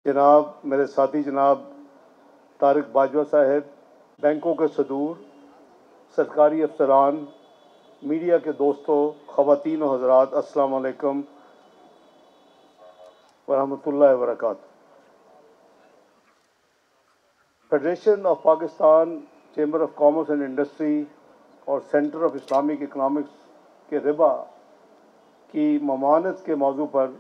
जनाब मेरे साथी जनाब तारिक बाजवा साहब, बैंकों के सदूर, सरकारी अफसरान, मीडिया के दोस्तों, ख़वातीन और हज़रात, अस्सलाम वालेकुम वरहमतुल्लाहि वबरकातुहू। Federation of Pakistan chamber of commerce and industry और सेंटर ऑफ इस्लामिक इकनॉमिक्स के रिबा की ममानत के मौजू पर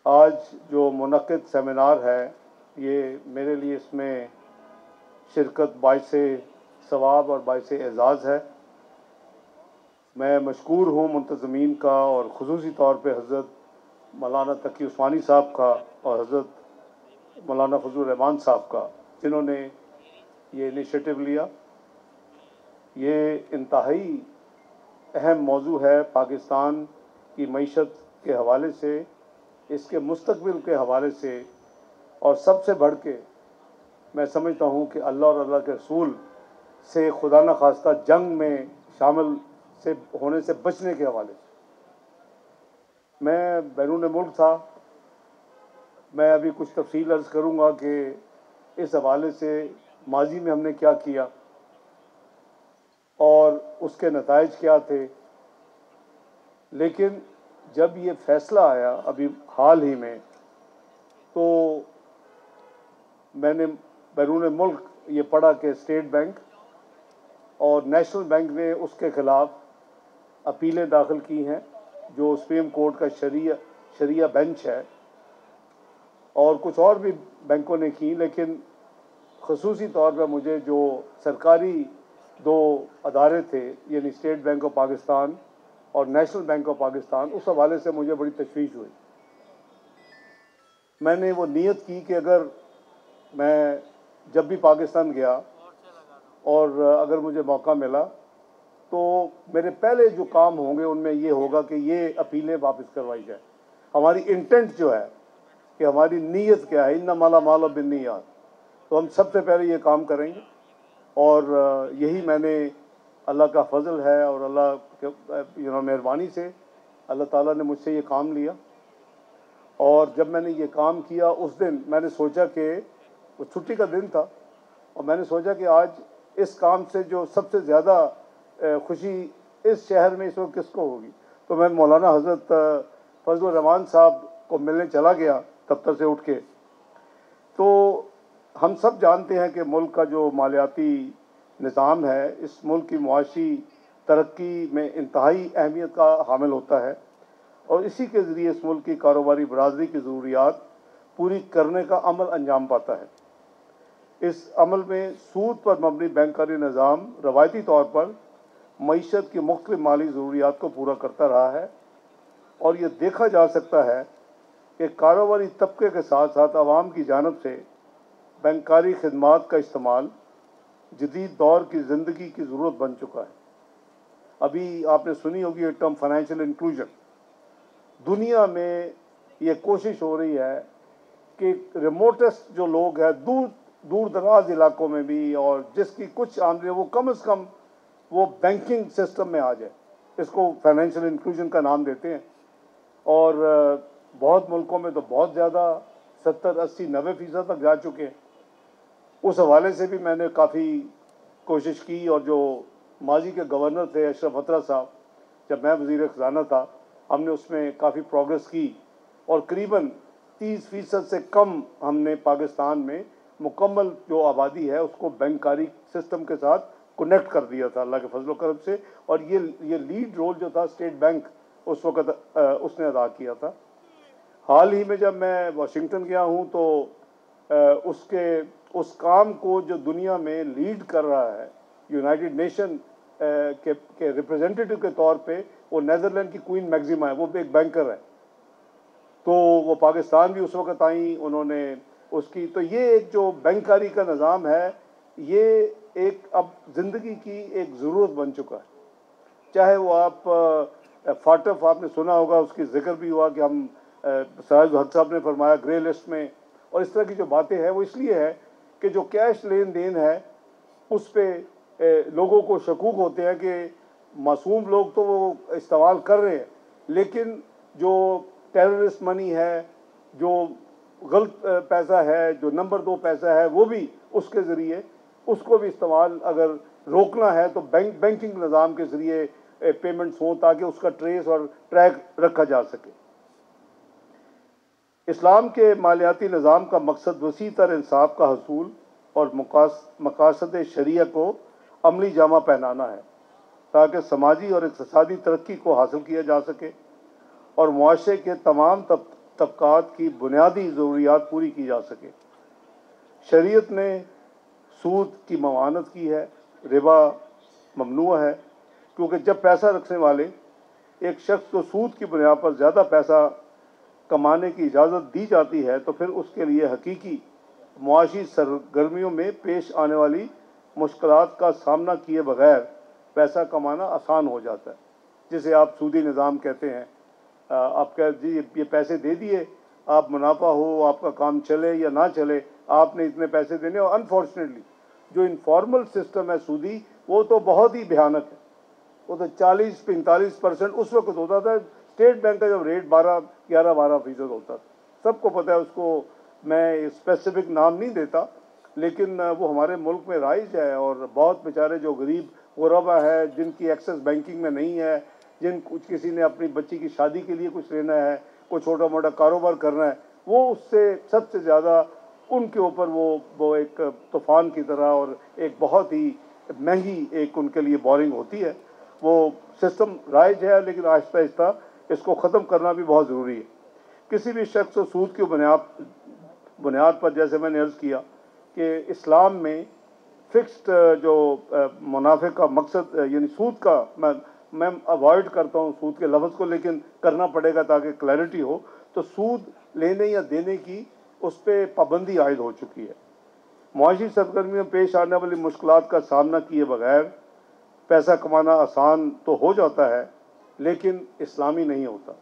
आज जो मुनक़िद सेमिनार है, ये मेरे लिए इसमें शिरकत बाइसे सवाब और बाइसे एज़ाज़ है। मैं मशकूर हूँ मुंतज़मीन का और ख़ुसूसी तौर पे हज़रत मौलाना तकी उस्मानी साहब का और हज़रत मौलाना फजलुर रहमान साहब का, जिन्होंने ये इनिशिएटिव लिया। ये इंतहाई अहम मौजू है पाकिस्तान की मईशत के हवाले से, इसके मुस्तक़बिल के हवाले से, और सबसे बढ़ के मैं समझता हूँ कि अल्लाह और अल्लाह के रसूल से खुदा न खास्ता जंग में शामिल से होने से बचने के हवाले से। मैं बैरून मुल्क था। मैं अभी कुछ तफसील अर्ज़ करूँगा कि इस हवाले से माजी में हमने क्या किया और उसके नताइज क्या थे। लेकिन जब ये फ़ैसला आया अभी हाल ही में, तो मैंने बैरून मुल्क ये पढ़ा कि स्टेट बैंक और नेशनल बैंक ने उसके ख़िलाफ़ अपीलें दाखिल की हैं, जो सुप्रीम कोर्ट का शरिया बेंच है, और कुछ और भी बैंकों ने की। लेकिन ख़ुसूसी तौर पर मुझे जो सरकारी दो अदारे थे, यानी स्टेट बैंक ऑफ पाकिस्तान और नेशनल बैंक ऑफ पाकिस्तान, उस हवाले से मुझे बड़ी तशवीश हुई। मैंने वो नीयत की कि अगर मैं जब भी पाकिस्तान गया और अगर मुझे मौका मिला, तो मेरे पहले जो काम होंगे उनमें ये होगा कि ये अपीलें वापस करवाई जाए। हमारी इंटेंट जो है कि हमारी नीयत क्या है, इन्ना माला माल बिन्नियात, तो हम सबसे पहले ये काम करेंगे। और यही मैंने, अल्लाह का फ़ज़ल है और अल्लाह के मेहरबानी से अल्लाह ताला ने मुझसे ये काम लिया। और जब मैंने ये काम किया, उस दिन मैंने सोचा कि वो छुट्टी का दिन था, और मैंने सोचा कि आज इस काम से जो सबसे ज़्यादा खुशी इस शहर में इस वक्त किसको होगी। तो मैं मौलाना हज़रत फजलुर रहमान साहब को मिलने चला गया दफ्तर से उठ के। तो हम सब जानते हैं कि मुल्क का जो मालियाती निज़ाम है, इस मुल्क की मुआशी तरक्की में इंतहाई अहमियत का हामिल होता है, और इसी के ज़रिए इस मुल्क की कारोबारी बरादरी की ज़रूरियात पूरी करने का अमल अंजाम पाता है। इस अमल में सूद पर मबनी बैंकारी निज़ाम रवायती तौर पर मईशत की मुख्तलिफ माली ज़रूरियात को पूरा करता रहा है, और ये देखा जा सकता है कि कारोबारी तबके के साथ साथ आवाम की जानब से बैंकारी खिदमात का इस्तेमाल जदीद दौर की ज़िंदगी की ज़रूरत बन चुका है। अभी आपने सुनी होगी ये टर्म फाइनेंशियल इंक्लूजन। दुनिया में ये कोशिश हो रही है कि रिमोटेस्ट जो लोग हैं, दूर दराज इलाकों में भी, और जिसकी कुछ आमदनी, वो कम से कम वो बैंकिंग सिस्टम में आ जाए। इसको फाइनेंशियल इंक्लूजन का नाम देते हैं। और बहुत मुल्कों में तो बहुत ज़्यादा 70, 80, 90% तक जा चुके हैं। उस हवाले से भी मैंने काफ़ी कोशिश की, और जो माजी के गवर्नर थे अशरफ अतरा साहब, जब मैं वज़ीर ख़ज़ाना था, हमने उसमें काफ़ी प्रोग्रेस की, और करीबन 30% से कम हमने पाकिस्तान में मुकम्मल जो आबादी है उसको बैंकारी सिस्टम के साथ कनेक्ट कर दिया था अल्लाह के फजल करम से। और ये लीड रोल जो था स्टेट बैंक उस वक़्त उसने अदा किया था। हाल ही में जब मैं वाशिंगटन गया हूँ, तो उस काम को जो दुनिया में लीड कर रहा है यूनाइटेड नेशन के रिप्रेजेंटेटिव के तौर पे, वो नीदरलैंड की क्वीन मैक्सिमा है, वो एक बैंकर है। तो वो पाकिस्तान भी उस वक़्त आई, उन्होंने उसकी, तो ये एक जो बैंकारी का निज़ाम है, ये एक अब ज़िंदगी की एक ज़रूरत बन चुका है। चाहे वो आप फाटफ आपने सुना होगा, उसकी जिक्र भी हुआ कि हम सराज हक साहब ने फरमाया ग्रे लिस्ट में, और इस तरह की जो बातें हैं वो इसलिए है कि जो कैश लेन देन है उस पर लोगों को शकूक होते हैं कि मासूम लोग तो वो इस्तेमाल कर रहे हैं, लेकिन जो टेररिस्ट मनी है, जो गलत पैसा है, जो नंबर 2 पैसा है, वो भी उसके ज़रिए उसको भी इस्तेमाल अगर रोकना है तो बैंकिंग निज़ाम के ज़रिए पेमेंट्स हों ताकि उसका ट्रेस और ट्रैक रखा जा सके। इस्लाम के मालियाती निज़ाम का मकसद वसी तर इंसाफ का हसूल और मकासद शरिया को अमली जामा पहनाना है ताकि समाजी और इक़्तिसादी तरक्की को हासिल किया जा सके और मुआशरे के तमाम तबकात की बुनियादी ज़रूरियात पूरी की जा सके। शरीयत ने सूद की ममानत की है, रिबा ममनू है, क्योंकि जब पैसा रखने वाले एक शख्स को सूद की बुनियाद पर ज़्यादा पैसा कमाने की इजाज़त दी जाती है तो फिर उसके लिए हकीकी मुआशी सरगर्मियों में पेश आने वाली मुश्किलात का सामना किए बगैर पैसा कमाना आसान हो जाता है, जिसे आप सूदी निज़ाम कहते हैं। आप कह जी ये पैसे दे दिए, आप मुनाफा हो, आपका काम चले या ना चले, आपने इतने पैसे देने। और अनफॉर्चुनेटली जो इनफॉर्मल सिस्टम है सूदी, वो तो बहुत ही भयानक है। वो तो 40-45% उस वक्त होता था। स्टेट बैंक का जब रेट 11-12% होता था, सबको पता है, उसको मैं स्पेसिफिक नाम नहीं देता, लेकिन वो हमारे मुल्क में राइज है। और बहुत बेचारे जो गरीब गुरबा है, जिनकी एक्सेस बैंकिंग में नहीं है, किसी ने अपनी बच्ची की शादी के लिए कुछ लेना है, कोई छोटा मोटा कारोबार करना है, वो उससे सबसे ज़्यादा उनके ऊपर वो एक तूफ़ान की तरह और एक बहुत ही महंगी एक उनके लिए बोरिंग होती है। वो सिस्टम राइज है, लेकिन आहिस्ता आहिस्ता इसको ख़त्म करना भी बहुत ज़रूरी है। किसी भी शख्स को सूद की बुनियाद पर, जैसे मैंने अर्ज़ किया कि इस्लाम में फ़िक्स्ड जो मुनाफे का मकसद यानी सूद का, मैं अवॉइड करता हूँ सूद के लफ्ज़ को, लेकिन करना पड़ेगा ताकि क्लैरिटी हो। तो सूद लेने या देने की उस पर पाबंदी आयद हो चुकी है। मुआशी सरगर्मियों में पेश आने वाली मुश्किलात का सामना किए बगैर पैसा कमाना आसान तो हो जाता है, लेकिन इस्लामी नहीं होता।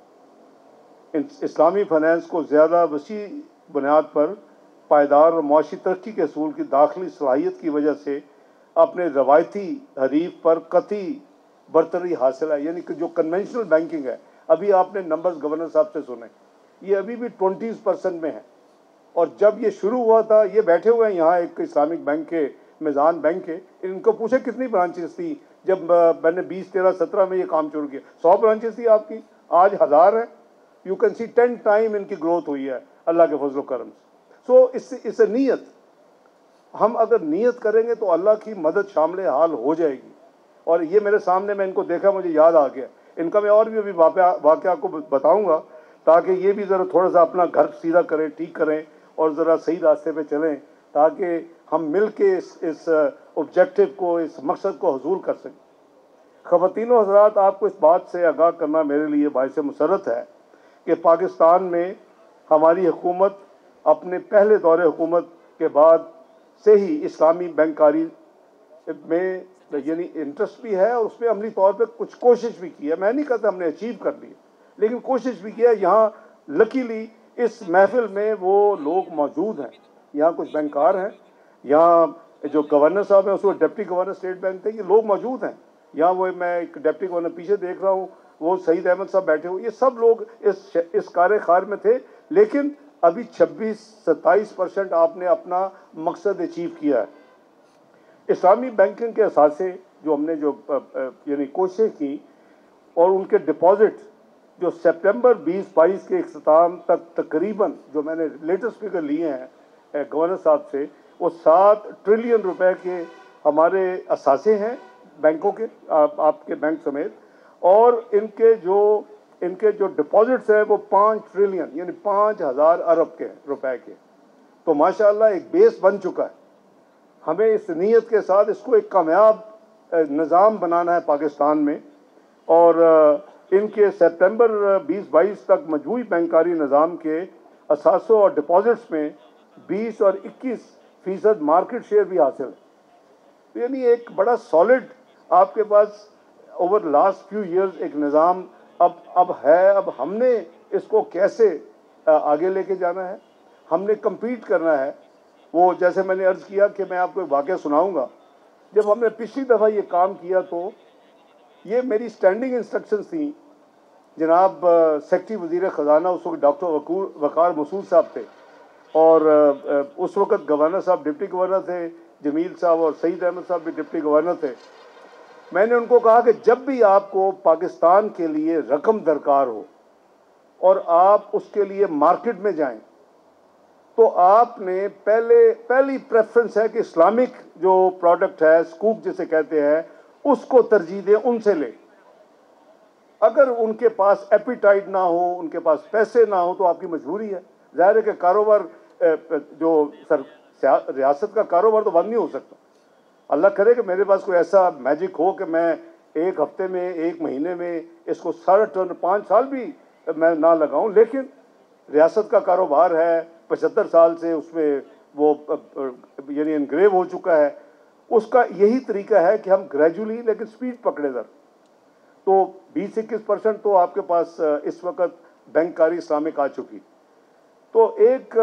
इस्लामी फाइनेंस को ज़्यादा वसी बुनियाद पर पायदार और मुआशी तरक्की के असूल की दाखिली सलाहियत की वजह से अपने रवायती हरीफ पर कतई बरतरी हासिल है। यानी कि जो कन्वेंशनल बैंकिंग है, अभी आपने नंबर्स गवर्नर साहब से सुने, ये अभी भी 20% में है। और जब ये शुरू हुआ था, ये बैठे हुए हैं यहाँ एक इस्लामिक बैंक के, मिज़ान बैंक के, इनको पूछे कितनी ब्रांचेस थी जब मैंने 20, 13, 17 में ये काम शुरू किया। 100 ब्रांचेस थी आपकी, आज 1000 है। यू कैन सी 10 टाइम इनकी ग्रोथ हुई है अल्लाह के फजल करम से। सो इससे नीयत, हम अगर नीयत करेंगे तो अल्लाह की मदद शामिल हाल हो जाएगी। और ये मेरे सामने, मैं इनको देखा, मुझे याद आ गया। इनका मैं और भी अभी वाक़या आपको बताऊँगा, ताकि ये भी ज़रा थोड़ा सा अपना घर सीधा करें, ठीक करें और ज़रा सही रास्ते पे चलें, ताकि हम मिल के इस ऑब्जेक्टिव को, इस मकसद को हसूल कर सकें। ख़वातीनो हज़रात, आपको इस बात से आगाह करना मेरे लिए बाइस मसरत है कि पाकिस्तान में हमारी हुकूमत अपने पहले दौरे हुकूमत के बाद से ही इस्लामी बैंककारी में यानी इंटरेस्ट भी है और उस पर अमली तौर पे कुछ कोशिश भी की है। मैं नहीं कहता हमने अचीव कर ली, लेकिन कोशिश भी किया है। यहाँ लकीली इस महफिल में वो लोग मौजूद हैं, यहाँ कुछ बैंकार हैं, यहाँ जो गवर्नर साहब हैं, उसको डिप्टी गवर्नर स्टेट बैंक थे, ये लोग मौजूद हैं यहाँ। वो मैं एक डिप्टी गवर्नर पीछे देख रहा हूँ, वो सईद अहमद साहब बैठे हुए, ये सब लोग इस कार्य में थे। लेकिन अभी 26-27% आपने अपना मकसद अचीव किया है। इस्लामी बैंकिंग के असासे जो हमने यानी कोशिश की और उनके डिपॉजिट जो सितंबर 2022 के इख्तिताम तक तकरीबन, जो मैंने लेटेस्ट फिगर लिए हैं गवर्नर साहब से, वो 7 ट्रिलियन रुपए के हमारे असासे हैं बैंकों के, आपके बैंक समेत। और इनके जो डिपॉजिट्स हैं वो 5 ट्रिलियन यानी 5000 अरब के रुपए के। तो माशाल्लाह एक बेस बन चुका है। हमें इस नीयत के साथ इसको एक कामयाब निज़ाम बनाना है पाकिस्तान में। और इनके सितंबर 2022 तक मजमूई बैंकारी निज़ाम के असासों और डिपॉजिट्स में 20 और 21% मार्केट शेयर भी हासिल है। यानी एक बड़ा सॉलिड आपके पास ओवर लास्ट फ्यू इयर्स एक निज़ाम अब है। अब हमने इसको कैसे आगे लेके जाना है, हमने कम्पीट करना है। वो जैसे मैंने अर्ज़ किया कि मैं आपको एक वाक़या सुनाऊंगा। जब हमने पिछली दफ़ा ये काम किया तो ये मेरी स्टैंडिंग इंस्ट्रक्शंस थी। जनाब सेक्रेटरी वज़ीर ख़ज़ाना उस वक्त डॉक्टर वक़ार मसूद साहब थे, और उस वक्त गवर्नर साहब डिप्टी गवर्नर थे, जमील साहब और सईद अहमद साहब भी डिप्टी गवर्नर थे। मैंने उनको कहा कि जब भी आपको पाकिस्तान के लिए रकम दरकार हो और आप उसके लिए मार्केट में जाएं, तो आपने पहली प्रेफरेंस है कि इस्लामिक जो प्रोडक्ट है, स्कूप जिसे कहते हैं, उसको तरजीह दें, उनसे लें। अगर उनके पास एपिटाइट ना हो, उनके पास पैसे ना हो, तो आपकी मजबूरी है। जाहिर है कि कारोबार जो रियासत का कारोबार तो बंद नहीं हो सकता। अल्लाह करे कि मेरे पास कोई ऐसा मैजिक हो कि मैं एक हफ्ते में, एक महीने में इसको 5.5 5 साल भी मैं ना लगाऊं, लेकिन रियासत का कारोबार है, 75 साल से उसमें वो यानी इनग्रेव हो चुका है। उसका यही तरीका है कि हम ग्रेजुअली लेकिन स्पीड पकड़े दर। तो 20-21% तो आपके पास इस वक्त बैंककारी इस्लामिक आ चुकी। तो एक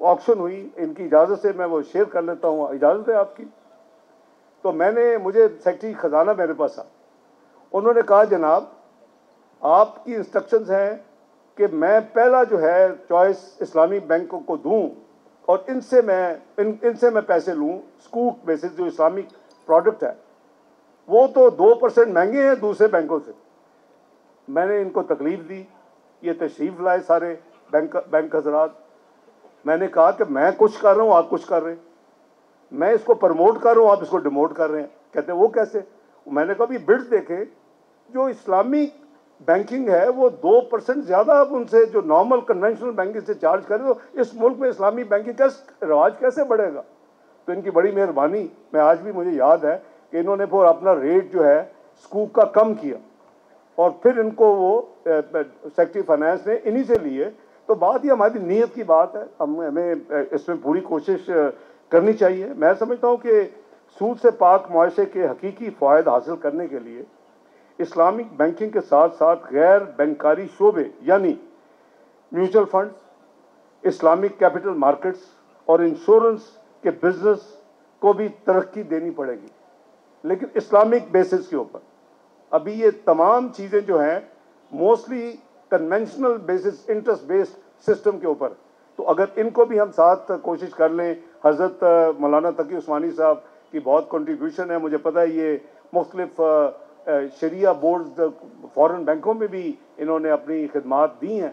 ऑक्शन हुई, इनकी इजाज़त से मैं वो शेयर कर लेता हूँ, इजाज़त है आपकी। तो मुझे सेक्रेटरी ख़जाना मेरे पास आ, उन्होंने कहा जनाब आपकी इंस्ट्रक्शंस हैं कि मैं पहला जो है चॉइस इस्लामिक बैंकों को दूं और इनसे मैं पैसे लूं, स्कूप बेसिस जो इस्लामिक प्रोडक्ट है वो तो 2% महंगे हैं दूसरे बैंकों से। मैंने इनको तकलीफ दी, ये तशरीफ़ लाए सारे बैंक हजरात। मैंने कहा कि मैं कुछ कर रहा हूँ, आप कुछ कर रहे हैं, मैं इसको प्रमोट कर रहा हूँ, आप इसको डिमोट कर रहे हैं। कहते हैं वो कैसे? मैंने कहा भी बिड्स देखें, जो इस्लामिक बैंकिंग है वो 2% ज़्यादा आप उनसे जो नॉर्मल कन्वेंशनल बैंकिंग से चार्ज करें, तो इस मुल्क में इस्लामी बैंकिंग का रवाज कैसे बढ़ेगा? तो इनकी बड़ी मेहरबानी, मैं आज भी मुझे याद है कि इन्होंने फिर अपना रेट जो है स्कूप का कम किया और फिर इनको वो सेक्रेटरी फाइनेंस ने इन्हीं से लिए। तो बात ये हमारी नीयत की बात है, हमें इसमें पूरी कोशिश करनी चाहिए। मैं समझता हूँ कि सूद से पाक मुआशरे के हकीकी फ़ायदे हासिल करने के लिए इस्लामिक बैंकिंग के साथ साथ गैर बैंकारी शोबे यानी mutual fund, Islamic capital markets और इंश्योरेंस के बिजनेस को भी तरक्की देनी पड़ेगी, लेकिन इस्लामिक बेसिस के ऊपर। अभी ये तमाम चीज़ें जो हैं mostly conventional basis, interest based system के ऊपर। तो अगर इनको भी हम साथ कोशिश कर लें, हज़रत मौलाना तकी उस्मानी साहब की बहुत कंट्रीब्यूशन है, मुझे पता है ये मुख्तलिफ शरिया बोर्ड फॉरेन बैंकों में भी इन्होंने अपनी खिदमात दी हैं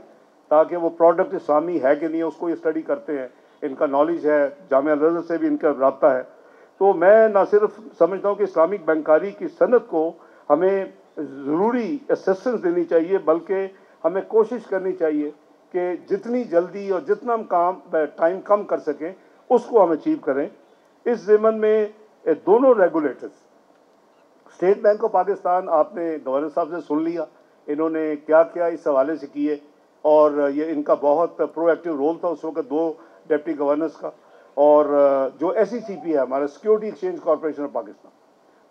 ताकि वो प्रोडक्ट इस्लामी है कि नहीं उसको ये स्टडी करते हैं, इनका नॉलेज है, जामिया अल-अज़हर से भी इनका रब्ता है। तो मैं ना सिर्फ समझता हूँ कि इस्लामिक बैंकारी की सनत को हमें ज़रूरी असिस्टेंस देनी चाहिए, बल्कि हमें कोशिश करनी चाहिए कि जितनी जल्दी और जितना हम टाइम कम कर सकें उसको हम अचीव करें। इस ज़मन में दोनों regulators, state bank of Pakistan, आपने गवर्नर साहब से सुन लिया इन्होंने क्या क्या इस हवाले से किए, और ये इनका बहुत प्रोएक्टिव रोल था उस वक्त 2 डिप्टी गवर्नर्स का। और जो SECP है हमारा, security exchange corporation of Pakistan,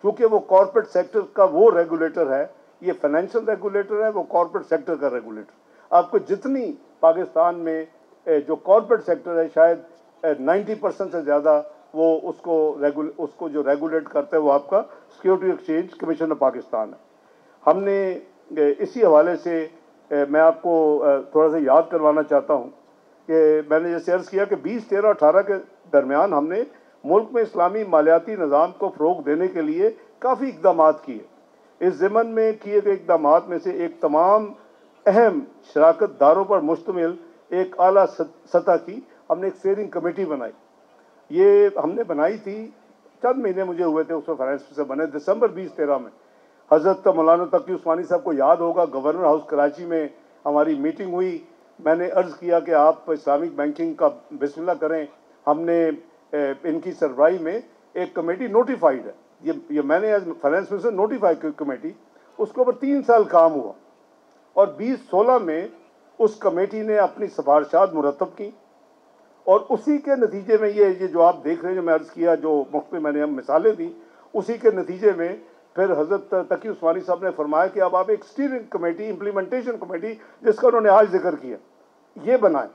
क्योंकि वो कॉर्पोरेट सेक्टर का वो रेगुलेटर है, ये फाइनेंशियल रेगुलेटर है, वो कॉर्पोरेट सेक्टर का रेगुलेटर। आपको जितनी पाकिस्तान में जो कॉर्पोरेट सेक्टर है, शायद 90% से ज़्यादा वो उसको जो रेगुलेट करते हैं वो आपका security exchange commission of Pakistan है। हमने इसी हवाले से मैं आपको थोड़ा सा याद करवाना चाहता हूँ कि मैंने जैसे अर्ज़ किया कि 20, 13 और 18 के दरमियान हमने मुल्क में इस्लामी मालियाती निज़ाम को फ़रोग़ देने के लिए काफ़ी इक़दाम किए। इस ज़मन में किए गए इक़दाम में से एक तमाम अहम शराकत दारों पर मुश्तमिल एक आला सतह की हमने एक स्टीयरिंग कमेटी बनाई। ये हमने बनाई थी, चंद महीने मुझे हुए थे उसमें फाइनेंस से बने, दिसंबर 2013 में। हज़रत मौलाना तकी उस्मानी साहब को याद होगा, गवर्नर हाउस कराची में हमारी मीटिंग हुई। मैंने अर्ज़ किया कि आप इस्लामिक बैंकिंग का बिस्मिल्लाह करें। हमने इनकी सरबराही में एक कमेटी नोटिफाइड है, ये मैंने एज फाइनेंस मिनिस्टर नोटिफाई की कमेटी, उसके ऊपर 3 साल काम हुआ और 2016 में उस कमेटी ने अपनी सिफारिशात मुरतब की और उसी के नतीजे में ये जो आप देख रहे हैं, जो मैं अर्ज़ किया, जो मुख्तलिफ मैंने मिसालें दी, उसी के नतीजे में फिर हज़रत तकी उस्मानी साहब ने फरमाया कि अब आप एक स्टीयरिंग कमेटी, इम्प्लीमेंटेशन कमेटी, जिसका उन्होंने आज जिक्र किया, ये बनाएं।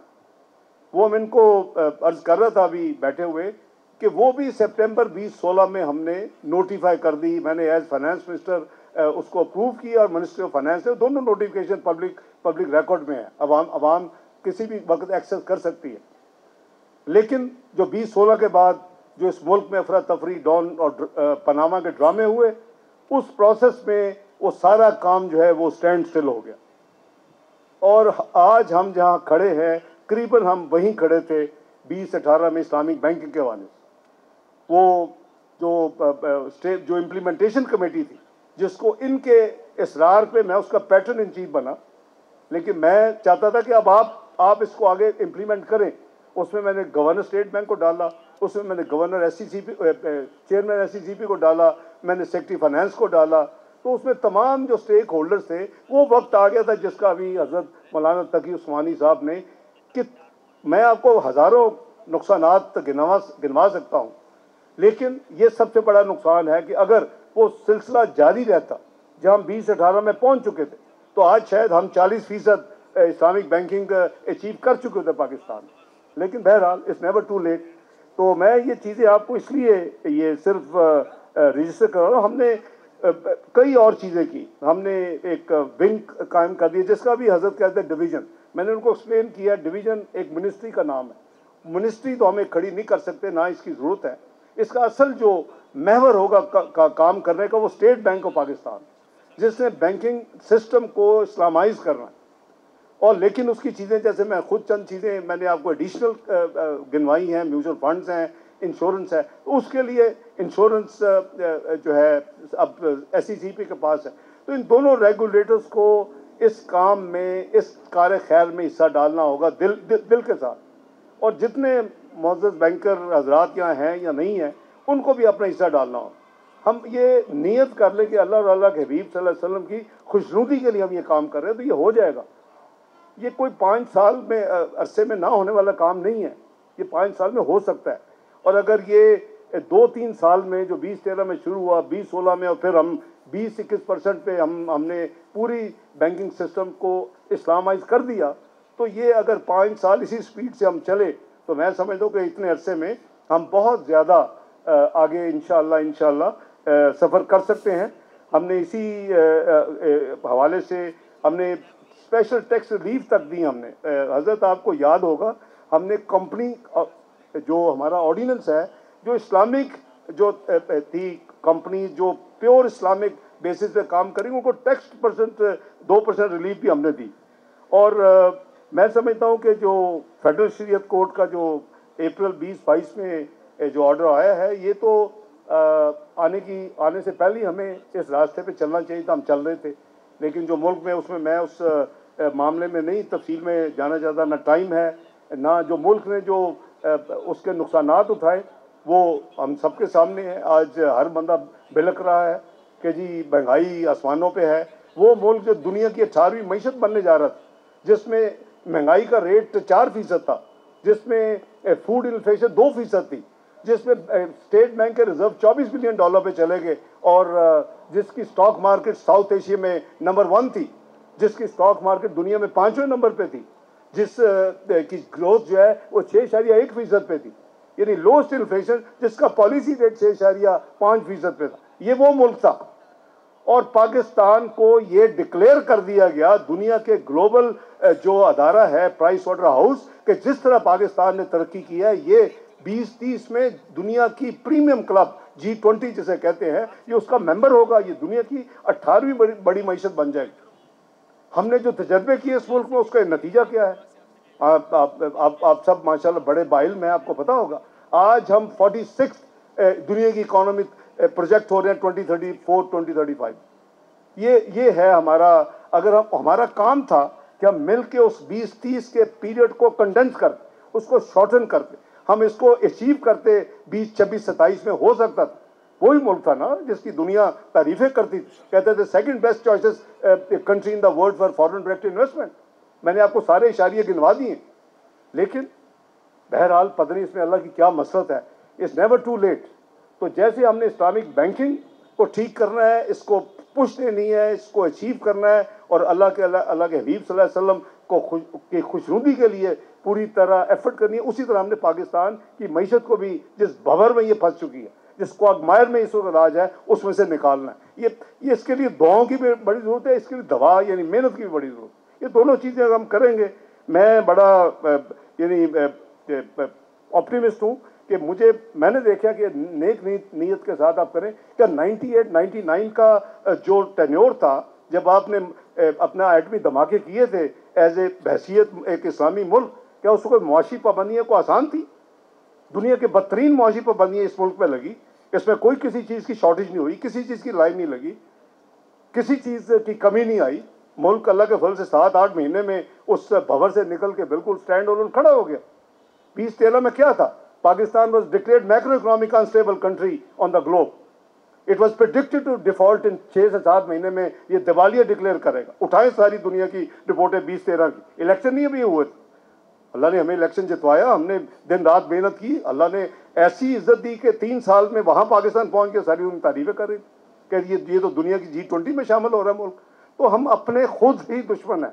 वो हम इनको अर्ज़ कर रहा था अभी बैठे हुए कि वो भी सितंबर 2016 में हमने नोटिफाई कर दी। मैंने एज फाइनेंस मिनिस्टर उसको अप्रूव किया और मिनिस्ट्री ऑफ फाइनेंस ने, दोनों नोटिफिकेशन पब्लिक रिकॉर्ड में है, अवाम किसी भी वक्त एक्सेस कर सकती है। लेकिन जो 2016 के बाद जो इस मुल्क में अफरा तफरी, डॉन और पनामा के ड्रामे हुए, उस प्रोसेस में वो सारा काम जो है वो स्टैंड स्टिल हो गया। और आज हम जहाँ खड़े हैं, करीबन हम वहीं खड़े थे 2018 में इस्लामिक बैंकिंग के हवाले से। वो जो इम्प्लीमेंटेशन कमेटी थी, जिसको इनके इसरार पे मैं उसका पैटर्न इन चीफ बना, लेकिन मैं चाहता था कि अब आप इसको आगे इम्प्लीमेंट करें। उसमें मैंने गवर्नर स्टेट बैंक को डाला, उसमें मैंने गवर्नर चेयरमैन SCCP को डाला, मैंने सेक्रेटरी फाइनेंस को डाला। तो उसमें तमाम जो स्टेक होल्डर्स थे, वो वक्त आ गया था जिसका अभी हजरत मौलाना तकी उस्मानी साहब ने, कि मैं आपको हज़ारों नुकसानात गिनवा सकता हूँ, लेकिन ये सबसे बड़ा नुकसान है कि अगर वो सिलसिला जारी रहता, जहाँ हम 2018 में पहुँच चुके थे, तो आज शायद हम 40% इस्लामिक बैंकिंग अचीव कर चुके थे पाकिस्तान। लेकिन बहरहाल इट्स नेवर टू लेट। तो मैं ये चीज़ें आपको इसलिए ये सिर्फ रजिस्टर कर रहा हूँ। हमने कई और चीज़ें की। हमने एक विंग कायम कर दिया, जिसका भी हजरत कहते हैं डिवीज़न। मैंने उनको एक्सप्लेन किया, डिवीज़न एक मिनिस्ट्री का नाम है। मिनिस्ट्री तो हमें खड़ी नहीं कर सकते, ना इसकी ज़रूरत है। इसका असल जो महवर होगा काम करने का, वो स्टेट बैंक ऑफ पाकिस्तान, जिसने बैंकिंग सिस्टम को इस्लामाइज करना है। और लेकिन उसकी चीज़ें, जैसे मैं खुद चंद चीज़ें मैंने आपको एडिशनल गिनवाई हैं, म्यूचुअल फंड्स हैं, इंश्योरेंस है। तो उसके लिए इंश्योरेंस जो है अब SCCP के पास है। तो इन दोनों रेगुलेटर्स को इस काम में, इस कार्य खैर में हिस्सा डालना होगा दिल के साथ। और जितने मौजूद बैंकर हजरात यहाँ हैं या नहीं हैं, उनको भी अपना हिस्सा डालना होगा। हम ये नियत कर लें कि अल्लाह और अल्लाह के हबीब सल्लल्लाहु अलैहि वसल्लम की खुशनुदी के लिए हम ये काम कर रहे हैं, तो ये हो जाएगा। ये कोई 5 साल में अरसे में ना होने वाला काम नहीं है, ये 5 साल में हो सकता है। और अगर ये 2-3 साल में, जो 2013 में शुरू हुआ, 2016 में, और फिर हम 20-21% पे हमने पूरी बैंकिंग सिस्टम को इस्लामाइज कर दिया, तो ये अगर 5 साल इसी स्पीड से हम चले, तो मैं समझता हूँ कि इतने अरसे में हम बहुत ज़्यादा आगे इंशाअल्लाह सफ़र कर सकते हैं। हमने इसी हवाले से हमने स्पेशल टैक्स रिलीफ तक दी। हमने हज़रत आपको याद होगा, हमने कंपनी जो हमारा ऑर्डिनेंस है, जो इस्लामिक जो थी कंपनी, जो प्योर इस्लामिक बेसिस पे काम करेंगे, उनको टैक्स 2% रिलीफ भी हमने दी। और मैं समझता हूँ कि जो फेडरल शरीयत कोर्ट का जो अप्रैल 2022 में जो ऑर्डर आया है, ये तो आने से पहले हमें इस रास्ते पे चलना चाहिए था, हम चल रहे थे। लेकिन जो मुल्क में, उसमें मैं उस मामले में नहीं तफसील में जाना चाहता, ना टाइम है, ना जो मुल्क ने जो उसके नुकसानात उठाए वो हम सबके सामने है। आज हर बंदा बिलक रहा है कि जी महंगाई आसमानों पे है। वो मुल्क जो दुनिया की 18वीं मईशत बनने जा रहा था, जिसमें महंगाई का रेट 4% था, जिसमें फूड इन्फ्लेशन 2% थी, जिसमें स्टेट बैंक के रिजर्व $24 बिलियन पे चले गए, और जिसकी स्टॉक मार्केट साउथ एशिया में नंबर 1 थी, जिसकी स्टॉक मार्केट दुनिया में 5वें नंबर पे थी, जिस की ग्रोथ जो है वो 6.1% पे थी, यानी लोएस्ट इन्फ्लेशन, जिसका पॉलिसी रेट 6.5% पे था। ये वो मुल्क था। और पाकिस्तान को ये डिक्लेयर कर दिया गया दुनिया के ग्लोबल जो अदारा है प्राइस वाटर हाउस, कि जिस तरह पाकिस्तान ने तरक्की की है, ये 2030 में दुनिया की प्रीमियम क्लब G20 जिसे कहते हैं, ये उसका मेंबर होगा। ये दुनिया की 18वीं बड़ी मईशत बन जाएगी। हमने जो तजर्बे किए इस मुल्क में, उसका नतीजा क्या है? आप सब माशाल्लाह बड़े बाइल में, आपको पता होगा। आज हम 46 दुनिया की इकोनॉमी प्रोजेक्ट हो रहे हैं 2034-2035। ये है हमारा। अगर हमारा काम था कि हम मिल के उस 20-30 के पीरियड को कंडेंस करते, उसको शॉर्टन करते, हम इसको अचीव करते 2026-27 में, हो सकता था। वही मुल्क था ना जिसकी दुनिया तारीफें करती थी, कहते थे second best choices country in the world for foreign direct investment. मैंने आपको सारे इशारे गिनवा दिए। लेकिन बहरहाल पता नहीं इसमें अल्लाह की क्या मसरत है। It's never too late. तो जैसे हमने इस्लामिक बैंकिंग को ठीक करना है, इसको पुश देनी है, इसको अचीव करना है, और अल्लाह के हबीब सल्लल्लाहु अलैहि वसल्लम को खुशनुदी के लिए पूरी तरह एफर्ट करनी है, उसी तरह हमने पाकिस्तान की मईशत को भी, जिस भंवर में ये फंस चुकी है, जिस क्वागमायर में इस वक्त राज है, उसमें से निकालना है। ये इसके लिए दुआओं की भी बड़ी ज़रूरत है, इसके लिए दवा यानी मेहनत की भी बड़ी ज़रूरत है। ये दोनों चीज़ें अगर हम करेंगे, मैं बड़ा यानी ऑप्टिमिस्ट हूँ कि मैंने देखा कि नेक नीयत के साथ आप करें। क्या 98, 99 का जो टेन्योर था, जब आपने अपना एटमी धमाके किए थे एज ए हैसियत एक इस्लामी मुल्क, क्या उसको मुआशी पाबंदियों को आसान थी? दुनिया के बदतरीन मुआशी पाबंदियाँ इस मुल्क में लगी, इसमें कोई किसी चीज़ की शॉर्टेज नहीं हुई, किसी चीज़ की लाइन नहीं लगी, किसी चीज़ की कमी नहीं आई। मुल्क अल्लाह के फल से 7-8 महीने में उस भंवर से निकल के बिल्कुल स्टैंड ऑन खड़ा हो गया। 2013 में क्या था? Pakistan was declared macro economic unstable country on the globe. It was predicted to default in 6 से 7 महीने में ये दिवालिया डिक्लेयर करेगा। उठाएं सारी दुनिया की रिपोर्टें 2013 की। इलेक्शन नहीं अभी हुए थे, अल्लाह ने हमें इलेक्शन जितवाया, हमने दिन रात मेहनत की, अल्लाह ने ऐसी इज्जत दी कि 3 साल में वहाँ पाकिस्तान पहुँच के सारी उनकी तारीफें कर रही कि ये तो दुनिया की G20 में शामिल हो रहा है मुल्क। तो हम अपने खुद ही दुश्मन हैं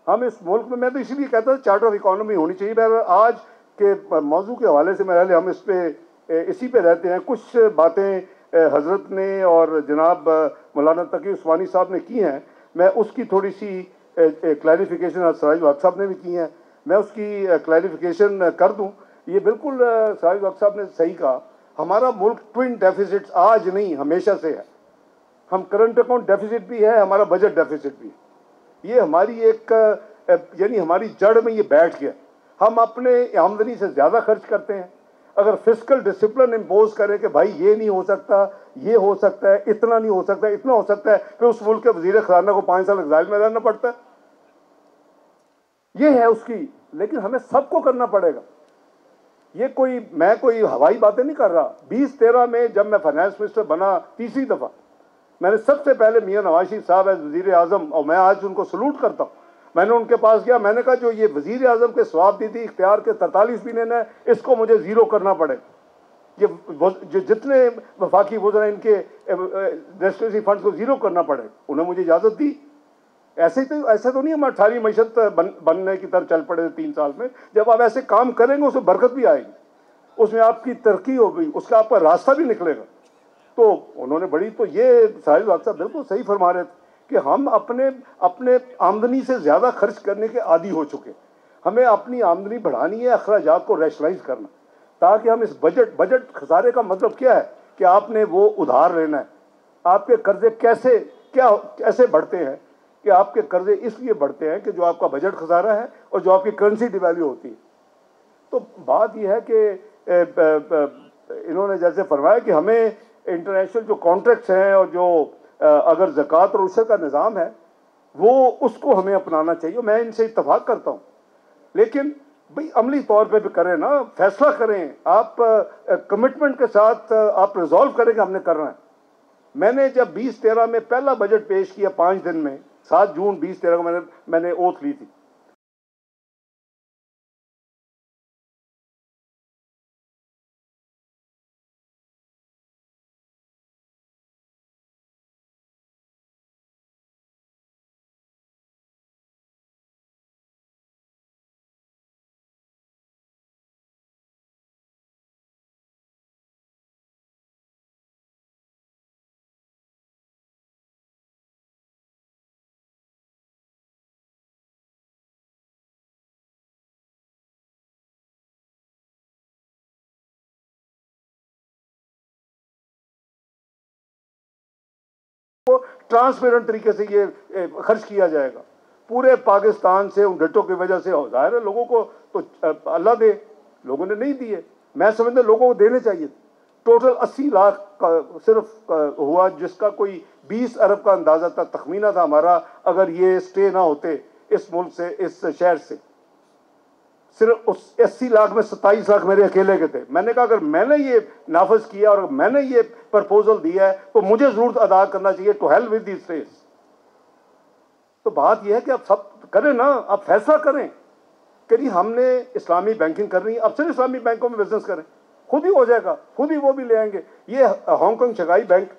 हम इस मुल्क में। मैं तो इसलिए कहता हूँ चार्टर ऑफ इकोनॉमी होनी चाहिए। मैं आज के मौजू के हवाले से मैं हम इसी पे रहते हैं। कुछ बातें हज़रत ने और जनाब मौलाना तकी उस्मानी साहब ने की हैं, मैं उसकी थोड़ी सी क्लैरिफिकेशन सराज वक्त साहब ने भी की हैं, मैं उसकी क्लैरिफिकेशन कर दूं। ये बिल्कुल सराज वक्त साहब ने सही कहा, हमारा मुल्क ट्विन डेफिसिट्स आज नहीं हमेशा से है। हम करंट अकाउंट डेफिसिट भी है, हमारा बजट डेफिसिट भी है। ये हमारी एक यानी हमारी जड़ में ये बैठ गया। हम अपने आमदनी से ज़्यादा खर्च करते हैं। अगर फिस्कल डिसिप्लिन इम्पोज करें कि भाई ये नहीं हो सकता, ये हो सकता है, इतना नहीं हो सकता, इतना हो सकता है, फिर उस मुल्क के वजीर खजाना को 5 साल एग्जाइल में रहना पड़ता है। ये है उसकी, लेकिन हमें सबको करना पड़ेगा। ये मैं कोई हवाई बातें नहीं कर रहा। 2013 में जब मैं फाइनेंस मिनिस्टर बना तीसरी दफ़ा, मैंने सबसे पहले मियां नवाज शरीफ साहब एज वजीर आज़म, और मैं आज उनको सलूट करता हूँ, मैंने उनके पास गया, मैंने कहा जो ये वजीर आज़म के सवाबदीदी इख्तियार के 43 बिलियन है, इसको मुझे ज़ीरो करना पड़ेगा। ये जितने वफाकी वज़रा इनके रेस्टोरेसी फंड को ज़ीरो करना पड़ेगा। उन्हें मुझे इजाज़त दी। ऐसे तो नहीं हम 18 मीशत बनने की तरफ चल पड़े 3 साल में। जब आप ऐसे काम करेंगे उसमें बरकत भी आएगी, उसमें आपकी तरक्की होगी, उसका आपका रास्ता भी निकलेगा। तो उन्होंने बड़ी, तो ये साहिल वक्त साहब बिल्कुल सही फरमा रहे थे कि हम अपने आमदनी से ज़्यादा खर्च करने के आदी हो चुके। हमें अपनी आमदनी बढ़ानी है, अखराजात को रैशनलाइज करना, ताकि हम इस बजट खसारे का मतलब क्या है कि आपने वो उधार लेना है। आपके कर्जे कैसे बढ़ते हैं कि आपके कर्जे इसलिए बढ़ते हैं कि जो आपका बजट खसारा है और जो आपकी करेंसी डिवैल्यू होती है। तो बात यह है कि इन्होंने जैसे फरमाया कि हमें इंटरनेशनल जो कॉन्ट्रैक्ट्स हैं और जो अगर ज़कात और उसका निज़ाम है वो उसको हमें अपनाना चाहिए। मैं इनसे इत्तफाक करता हूँ, लेकिन भाई अमली तौर पे भी करें ना, फैसला करें आप, कमिटमेंट के साथ आप रिजॉल्व करें कि हमने करना है। मैंने जब 2013 में पहला बजट पेश किया 5 दिन में, 7 जून 2013 को मैंने ओथ ली थी। ट्रांसपेरेंट तरीके से ये खर्च किया जाएगा पूरे पाकिस्तान से। उन डेटों की वजह से जाहिर है लोगों को तो अल्लाह दे, लोगों ने नहीं दिए। मैं समझता लोगों को देने चाहिए। टोटल 80 लाख का सिर्फ हुआ, जिसका कोई 20 अरब का अंदाजा था, तखमीना था हमारा, अगर ये स्टे ना होते इस मुल्क से, इस शहर से। सिर्फ उस 80 लाख में 27 लाख मेरे अकेले के थे। मैंने कहा अगर मैंने ये नाफज किया और मैंने ये प्रपोजल दिया है तो मुझे जरूर अदा करना चाहिए। To help with this race. तो बात यह है कि आप सब करें ना, आप फैसला करें कि नहीं हमने इस्लामी बैंकिंग करनी है, अब सिर्फ इस्लामी बैंकों में बिजनेस करें, खुद ही हो जाएगा, खुद ही वो भी ले आएंगे। ये हांगकांग शंघाई बैंक,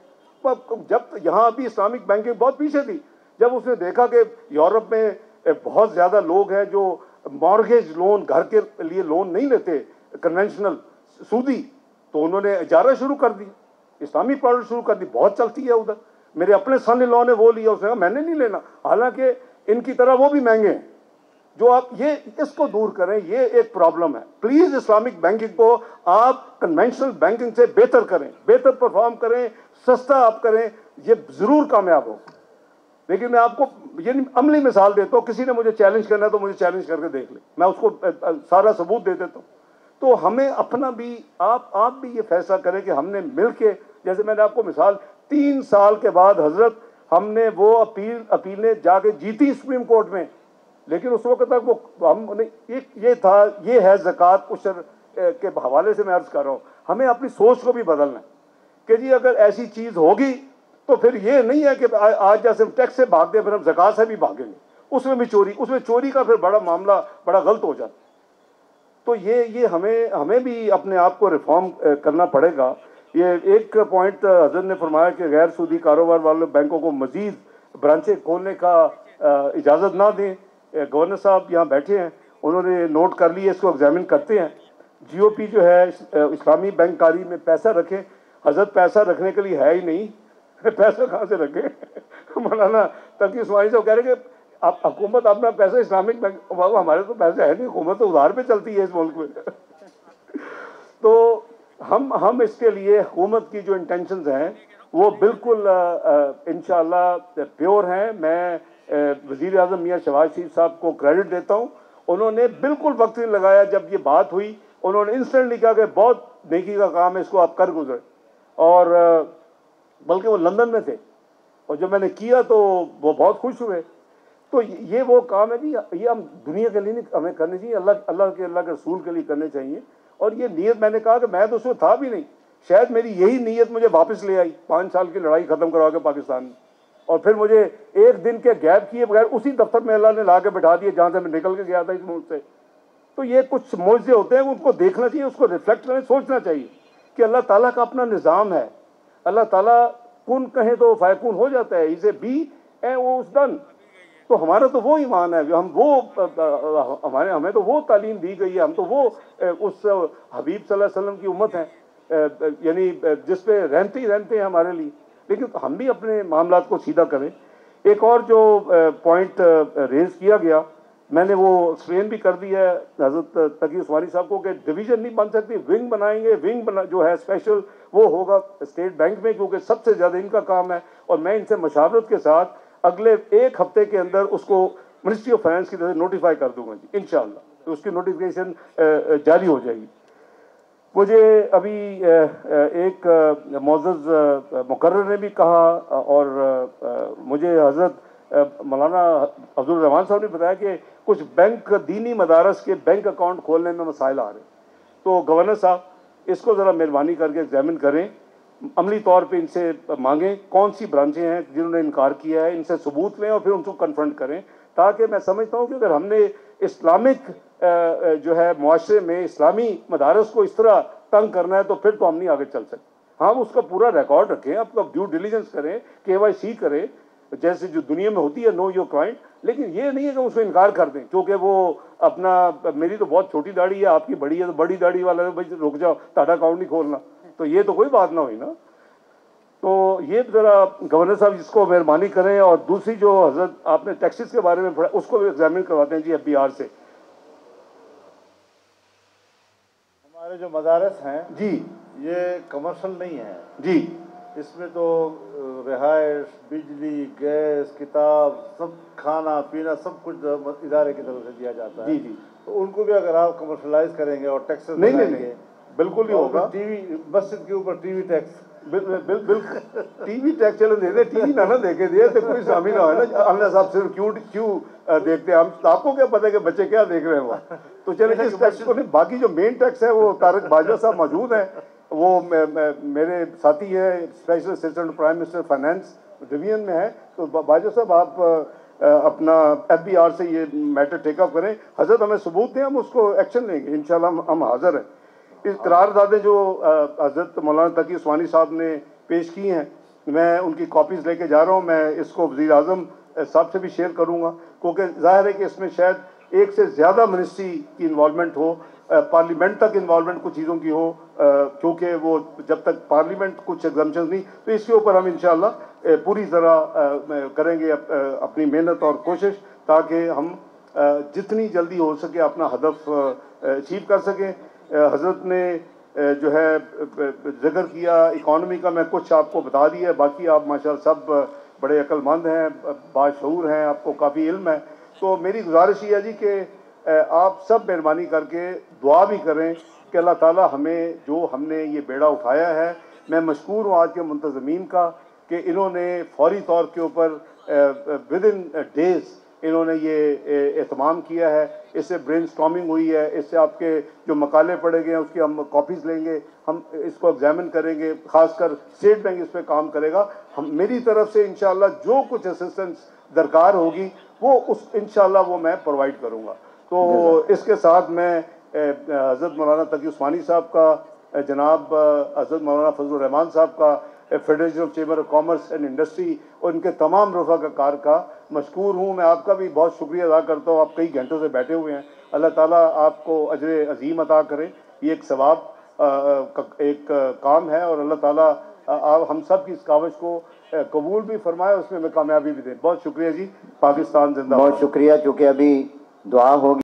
जब यहाँ अभी इस्लामिक बैंकिंग बहुत पीछे थी, जब उसने देखा कि यूरोप में बहुत ज़्यादा लोग हैं जो मॉर्गेज लोन, घर के लिए लोन नहीं लेते कन्वेंशनल सूदी, तो उन्होंने इजारा शुरू कर दी, इस्लामी प्रोडक्ट शुरू कर दी, बहुत चलती है उधर। मेरे अपने सन इन लॉ ने वो लिया, उसने कहा मैंने नहीं लेना, हालांकि इनकी तरह वो भी महंगे हैं। जो आप ये इसको दूर करें, ये एक प्रॉब्लम है। प्लीज इस्लामिक बैंकिंग को आप कन्वेंशनल बैंकिंग से बेहतर करें, बेहतर परफॉर्म करें, सस्ता आप करें, ये जरूर कामयाब हो। लेकिन मैं आपको ये अमली मिसाल देता हूँ, किसी ने मुझे चैलेंज करना है तो मुझे चैलेंज करके देख ले, मैं उसको सारा सबूत दे देता हूँ। तो हमें अपना भी आप भी ये फैसला करें कि हमने मिल के, जैसे मैंने आपको मिसाल 3 साल के बाद हजरत हमने वो अपीलें जाके जीती सुप्रीम कोर्ट में, लेकिन उस वक्त तक वो हमने ये था, ये है ज़कात उशर के हवाले से मैं अर्ज कर रहा हूँ, हमें अपनी सोच को भी बदलना है कि जी अगर ऐसी चीज़ होगी तो फिर ये नहीं है कि आज जैसे हम टैक्स से भागते फिर हम ज़कात से भी भागेंगे, उसमें चोरी का फिर बड़ा मामला बड़ा गलत हो जाता। तो ये हमें भी अपने आप को रिफॉर्म करना पड़ेगा। ये एक पॉइंट हजरत ने फरमाया कि गैर सूदी कारोबार वाले बैंकों को मजीद ब्रांचें खोलने का इजाज़त ना दें। गवर्नर साहब यहाँ बैठे हैं, उन्होंने नोट कर लिया, इसको एग्जामिन करते हैं। जीओपी जो है इस्लामी बैंककारी में पैसा रखें, हजरत पैसा रखने के लिए है ही नहीं, पैसा कहाँ से रखें। मौलाना तकी उस्मानी साहब कह रहे कि आप हुकूमत अपना पैसा इस्लामिक बैंक, बाबा हमारे तो पैसे है नहीं, हुकूमत तो उधार पे चलती है इस मुल्क में। तो हम इसके लिए हुकूमत की जो इंटेंशंस हैं वो बिल्कुल इंशाअल्लाह प्योर हैं। मैं वज़ीर आज़म मियाँ शहबाज शरीफ साहब को क्रेडिट देता हूँ, उन्होंने बिल्कुल वक्त नहीं लगाया। जब ये बात हुई उन्होंने इंस्टेंटली कहा कि बहुत नेकी का काम है, इसको आप कर गुजरे। और बल्कि वो लंदन में थे और जब मैंने किया तो वो बहुत खुश हुए। तो ये वो काम है जी, ये हम दुनिया के लिए नहीं हमें करने चाहिए, अल्लाह के रसूल के लिए करने चाहिए। और ये नीयत, मैंने कहा कि मैं तो उसमें था भी नहीं, शायद मेरी यही नीयत मुझे वापस ले आई 5 साल की लड़ाई ख़त्म करवा के पाकिस्तान में, और फिर मुझे एक दिन के गैप किए बगैर उसी दफ्तर में अल्लाह ने ला के बैठा दिया जहाँ से मैं निकल के गया था इस मुल्क से। तो ये कुछ मौजे होते हैं, उनको देखना चाहिए, उसको रिफ्लेक्ट करना, सोचना चाहिए कि अल्लाह ताला का अपना निज़ाम है। अल्लाह ताला कुन कहे तो फायकुन हो जाता है, इसे बी ए वो उस डन। तो हमारा तो वो ईमान है, हम वो हमें तो वो तालीम दी गई है, हम तो वो उस हबीब सल्लल्लाहु अलैहि वसल्लम की उम्मत है, यानी जिस पे रहते हैं हमारे लिए। लेकिन हम भी अपने मामलात को सीधा करें। एक और जो पॉइंट रेज किया गया, मैंने वो एक्सप्लेन भी कर दिया है हज़रत तकी उस्मानी साहब को कि डिवीज़न नहीं बन सकती, विंग बनाएंगे। विंग जो है स्पेशल वो होगा स्टेट बैंक में, क्योंकि सबसे ज़्यादा इनका काम है। और मैं इनसे मशावरत के साथ अगले 1 हफ्ते के अंदर उसको मिनिस्ट्री ऑफ फाइनेंस की तरफ से नोटिफाई कर दूंगा जी इंशाअल्लाह, तो उसकी नोटिफिकेशन जारी हो जाएगी। मुझे अभी एक मोअज़्ज़ज़ मुकर्रर ने भी कहा, और मुझे हज़रत मौलाना अब्दुल रहमान साहब ने बताया कि कुछ बैंक दीनी मदारस के बैंक अकाउंट खोलने में मसाइल आ रहे हैं। तो गवर्नर साहब इसको ज़रा मेहरबानी करके एग्जामिन करें, अमली तौर पे इनसे मांगें कौन सी ब्रांचें हैं जिन्होंने इनकार किया है, इनसे सबूत लें और फिर उनको कन्फ्रंट करें। ताकि मैं समझता हूँ कि अगर हमने इस्लामिक जो है मुआशरे में इस्लामी मदारस को इस तरह तंग करना है तो फिर तो हम नहीं आगे चल सकते। हम उसका पूरा रिकॉर्ड रखें, आपका ड्यू डिलीजेंस करें, KYC करें, जैसे जो दुनिया में होती है नो योर क्लाइंट। लेकिन ये नहीं है कि उसको इनकार कर दें क्योंकि वो अपना, मेरी तो बहुत छोटी दाढ़ी है, आपकी बड़ी है, तो बड़ी दाढ़ी वाला भाई रुक जाओ, टाटा अकाउंट नहीं खोलना, तो ये तो कोई बात ना हुई ना। तो ये ज़रा गवर्नर साहब इसको मेहरबानी करें। और दूसरी जो हजरत आपने टैक्सेस के बारे में पढ़ा, उसको भी एग्जामिन करवाते हैं जी FBR से। हमारे जो मदारस हैं जी, ये कमर्शियल नहीं है जी, इसमें तो रिहाइश, बिजली, गैस, किताब, सब खाना पीना सब कुछ इदारे की तरफ से दिया जाता है। जी, जी। तो उनको भी अगर आप कमर्शलाइज करेंगे और टैक्सेस नहीं, बिल्कुल नहीं होगा। टीवी मस्जिद के ऊपर टीवी टैक्स, बिल्कुल टीवी टैक्स चलो दे दे, टीवी ना देखे दे तो कोई शामिल ना हो ना। अल्लाह साहब सिर्फ क्यों देखते हैं हम, तो आपको क्या पता है कि बच्चे क्या देख रहे हैं वहाँ। तो चले इस टैक्स को नहीं, बाकी जो मेन टैक्स है वो तारक बाजवा साहब मौजूद हैं, वो मेरे साथी है, special assistant prime minister finance division में है। तो बाजवा साहब आप अपना FBR से ये मैटर टेकअप करें, हजरत हमें सबूत दें, हम उसको एक्शन लेंगे इंशाल्लाह, हम हाजिर हैं। इस करारदादें जो हजरत मौलाना तकी उस्मानी साहब ने पेश की हैं, मैं उनकी कॉपीज़ लेके जा रहा हूँ। मैं इसको वज़ीर आज़म साहब से भी शेयर करूँगा, क्योंकि ज़ाहिर है कि इसमें शायद एक से ज़्यादा मिनिस्ट्री की इन्वॉल्वमेंट हो, पार्लियामेंट तक इन्वॉल्वमेंट कुछ चीज़ों की हो, क्योंकि वो जब तक पार्लियामेंट कुछ एग्जम्पशन नहीं, तो इसके ऊपर हम इंशाअल्लाह पूरी तरह करेंगे अपनी मेहनत और कोशिश, ताकि हम जितनी जल्दी हो सके अपना हदफ अचीव कर सकें। हज़रत ने जो है जिक्र किया इकॉनमी का, मैं कुछ आपको बता दिया, बाकी आप माशाल्लाह सब बड़े अक्लमंद हैं, बाशऊर हैं, आपको काफ़ी इल्म है। तो मेरी गुजारिश ये है जी कि आप सब मेहरबानी करके दुआ भी करें कि अल्लाह ताला हमें जो हमने ये बेड़ा उठाया है, मैं मशकूर हूँ आज के मुंतज़मीन का कि इन्होंने फौरी तौर के ऊपर विद इन डेज़ इन्होंने ये एहतमाम किया है। इससे ब्रेनस्टॉर्मिंग हुई है, इससे आपके जो मकाले पढ़े गए हैं उसकी हम कॉपीज़ लेंगे, हम इसको एग्जामिन करेंगे, ख़ासकर स्टेट बैंक इस पर काम करेगा। हम मेरी तरफ से इंशाअल्लाह जो कुछ असिस्टेंस दरकार होगी वो इंशाअल्लाह वो मैं प्रोवाइड करूँगा। तो इसके साथ मैं हज़रत मौलाना तकी उस्मानी साहब का, जनाब हज़रत मौलाना फजलुर रहमान साहब का, federation of chamber of commerce and industry और इनके तमाम रफ़ाकार का मशकूर हूँ। मैं आपका भी बहुत शुक्रिया अदा करता हूँ, आप कई घंटों से बैठे हुए हैं। अल्लाह ताला आपको अजर अजीम अता करे, ये एक सवाब एक काम है और अल्लाह ताला आप हम सब की इस काविश को कबूल भी फरमाए, उसमें मैं कामयाबी भी दें। बहुत शुक्रिया जी। पाकिस्तान जिंदाबाद। बहुत शुक्रिया। चूँकि अभी दुआ होगी।